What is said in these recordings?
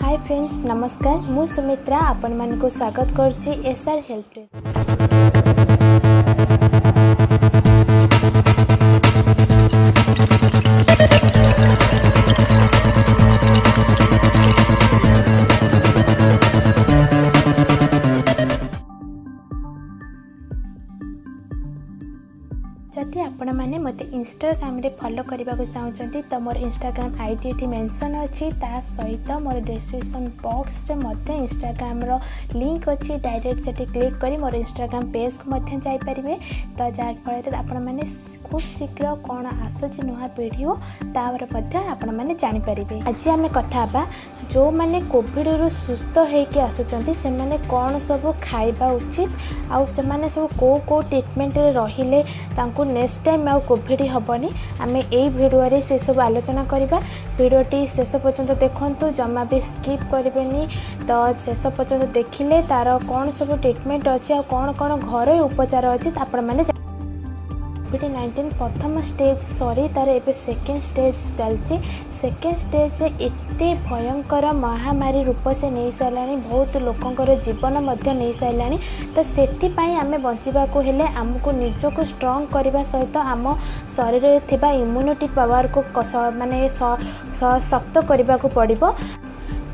Hi friends नमस्कार मु सुमित्रा आपण मान को स्वागत करछि एसआर हेल्थ जदि आपण मैंने मत इंस्टाग्राम रे फॉलो करने को चाहते तो मोर इंस्टाग्राम आईडी ये मेंशन अच्छी ता सहित मोर डिस्क्रिप्शन बॉक्स रे मध्य इंस्टाग्राम रो लिंक अच्छी डायरेक्ट से क्लिक करी मोर इंस्टाग्राम पेज को मध्य जाई परिबे तो जहाँ फल आपण मैंने खूब शीघ्र कौन आसूची नुआ वीडियो तापर मध्य आपण मैंने जानि परिबे। आज आम कथा बा जो माने कोविड रु सुस्थ होके आसुचंती से माने कौन सब खाइबा उचित आउ से माने सब को ट्रीटमेंट रे रहिले तांको नेक्स्ट टाइम आउ कोविड हेनी आम यही भिडियो से सब आलोचना करवा। भिडियोटी शेष पर्यंत देखु जमा भी स्किप करें तो शेष पर्यंत देखिले तार कौन सब ट्रीटमेंट अच्छी आ कौन कौन घर उपचार अच्छी आपण मैंने कोविड-19 प्रथम स्टेज सरी तार एबे सेकेंड स्टेज चलती। सेकेंड स्टेज एते भयंकर महामारी रूप से नहीं साराणी बहुत लोकंकर जीवन मध्य नहीं साराणी तो सेतिपाई आमे बंचिबाको हेले आमको निजको स्ट्रॉंग करने सहित आम शरीर में थिबा इम्यूनिटी पावर को माने शक्त करने को पड़िबो।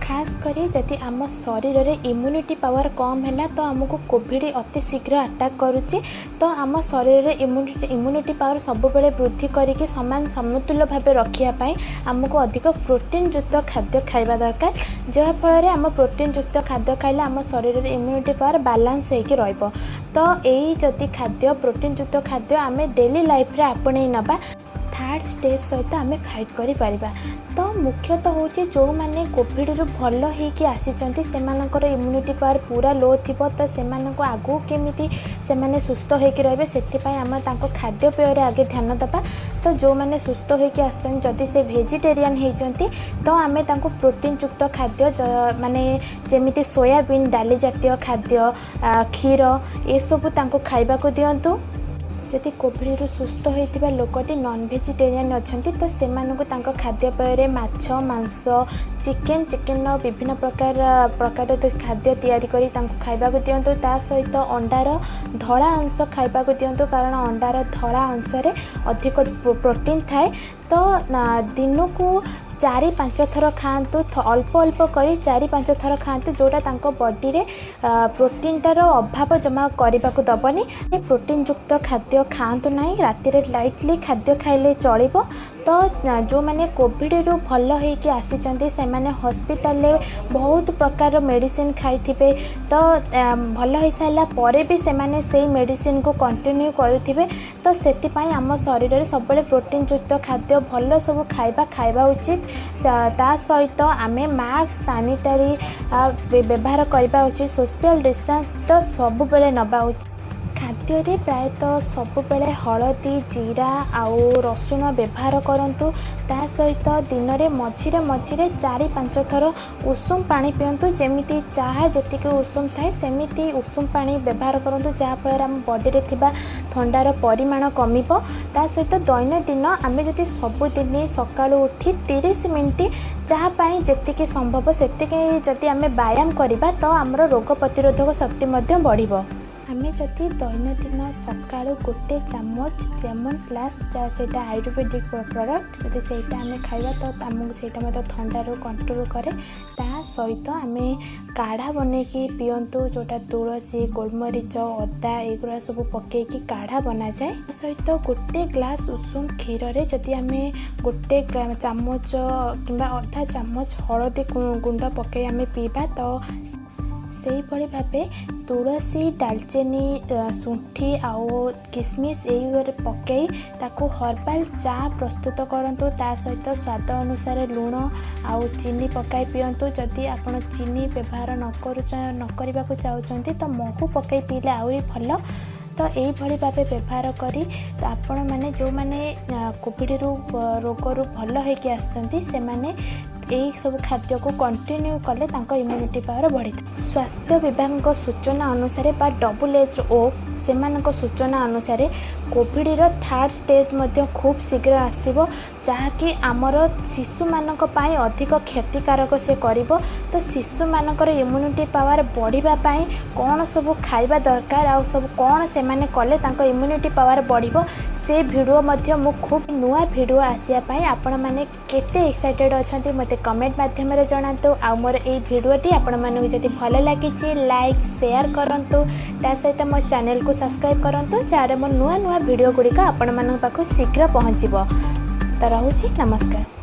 खास करी जदि आम शरीर रे इम्यूनिटी पावर कम है तो आमको कोविड अति शीघ्र अटैक करुच्ची तो आम शरीर रे इम्यूनिटी पावर सब बेले वृद्धि करके समान समतुल्य भाव रखापी आमको अधिक प्रोटीन युक्त खाद्य खाइबा दरकार जहाँफल आम प्रोटीन युक्त खाद्य खाइले आम शरीर रे इम्यूनिटी पावर बालांस होकर रहिबो। तो यही जदि खाद्य प्रोटीन युक्त खाद्य आम डेली लाइफ रे आपणे नबा थर्ड स्टेज सहित आम फाइट करिपरिबा। तो मुख्यतः हूँ जो मैंने कोविड रु भल होगी आसीचंती सेमानकर इम्यूनिटी पावर पूरा लो थिबो तो सेमानको आगु केमिति सेमाने सुस्थ होकर रहिबे सेतिपाई आम तांको खाद्य पेय आगे ध्यान देबा। तो जो मैंने सुस्थ होकर आसन जदि से वेजिटेरियन होइचंती तो आम तांको प्रोटीन युक्त खाद्य माने जेमिति सोयाबीन डाली जातीय खाद्य क्षीर ये सब तांको खाइबा को दियंतु। जदि कोविड रु सुस्थ होइतिबा लोकटी नॉन वेजिटेरियन अच्छी तो सेमानकु तांको खाद्यपेय माछ मांस चिकेन विभिन्न प्रकार खाद्य तैयारी करी तांको खाइबा को दियंतु। ता सहित अंडार धड़ा अंश खाइबा को दियंतु कारण अंडार धड़ा अंश रे अधिक प्रोटीन थाए। तो दिन को 4-5 थर खातु अल्प अल्प करी 4-5 थर खातु जोटा तांको बॉडी रे प्रोटीन टार अभाव जमा करने को दबनी। प्रोटीन युक्त खाद्य खातु ना राति रे लाइटली खाद्य खाइले चलिबो। तो जो मैंने कोविड रु भल होके आसीचंती से माने हॉस्पिटल रे बहुत प्रकार मेडिसिन खाइथिबे तो भल हो सारा परे भी से माने सेही मेडिसिन को कंटिन्यू करुथिबे। तो सेतिपाई आम शरीर रे सबले प्रोटीन युक्त खाद्य भल सब खाइबा उचित। ता सहित आमे मास्क सैनिटरी व्यवहार करबा उचित। सोशल डिस्टेंस तो सब बेले नबा उचित। खाद्य रे प्रायतः सब बेले हलदी जीरा आउ रसुण व्यवहार करंतु। ता सहित दिन में मझिरे 4-5 थर उषुम पानी पियंतु। जेमिति चाहा जेतिक उषुम थाए सेमिति उषुम पानी व्यवहार करंतु जहाँफल आम बॉडी रे थिबा ठंडार परिमाण कमिबो। ता सहित दैनंदिन आम जदि सबुदिन सकाळु उठी 30 मिनिट जहाँपाई जेतिकी संभव सेतिकी जदि आम व्यायाम करबा तो आमर रोग प्रतिरोधक शक्ति मध्य बढ़िबो। आमे जदि दैनंदिन सकाळु गोटे चामच जेमन प्लस सेटा आयुर्वेदिक प्रोडक्ट जदि सेटा आमे खाइबा तो आमको सेटा मत ठंडार कंट्रोल करे। ता सहित आमे काढ़ा बनैकी पियंतु जोटा तुलसी गोलमरीच अदा एगुरा सब पकेकी काढ़ा बना जाए। सहित गोटे ग्लास उषुम क्षीर रे जदि आमे गोटे चामच किंबा आधा चामच हळदी गुंड पके आमे पीबा तो से भली भावे तुलसी दालचीनी सुंठी आउ किसमिस यही पकई ताकू हर्बाल चा प्रस्तुत करंतु। ता सहित स्वाद अनुसार लुण आउ चीनी पकाई पियंतु। जदि आपण चीनी व्यवहार न करबा को चाहते तो महू पकई पीले आहरी भल। तो यही भाव व्यवहार करी तो आपण मैंने जो मैंने कोविड रोग रु भल होके आसछंती से माने यही सब खाद्य को कंटिन्यू कले तांको इम्यूनिटी पावर बढ़ी। स्वास्थ्य विभाग सूचना अनुसार बा WHO से सूचना अनुसार कोविड थर्ड स्टेज खूब शीघ्र आसब जहाँकि आमर शिशु मानक पाई अधिक क्षतिकारक से करिवो। तो शिशु मानकर इम्यूनिटी पावर बढ़ापी कौन सब खाइबा दरकार आ सब कौन से माने कले तांको इम्यूनिटी पावर बढ़िबो से वीडियो मध्य मु खूब नुआ वीडियो आसिया पाई आपण माने केते एक्साइटेड अछंती मते कमेंट माध्यम रे जणातो। आ मोर ए वीडियोटी आपण मानक जदि भल लागिछि लाइक शेयर करंतु ता सहित मो चैनल को सब्सक्राइब करंतु जारे मो नुआ नुआ वीडियो गुड़िक आपण मानक पाखु शीघ्र पहुँचबो। तो रहुछि नमस्कार।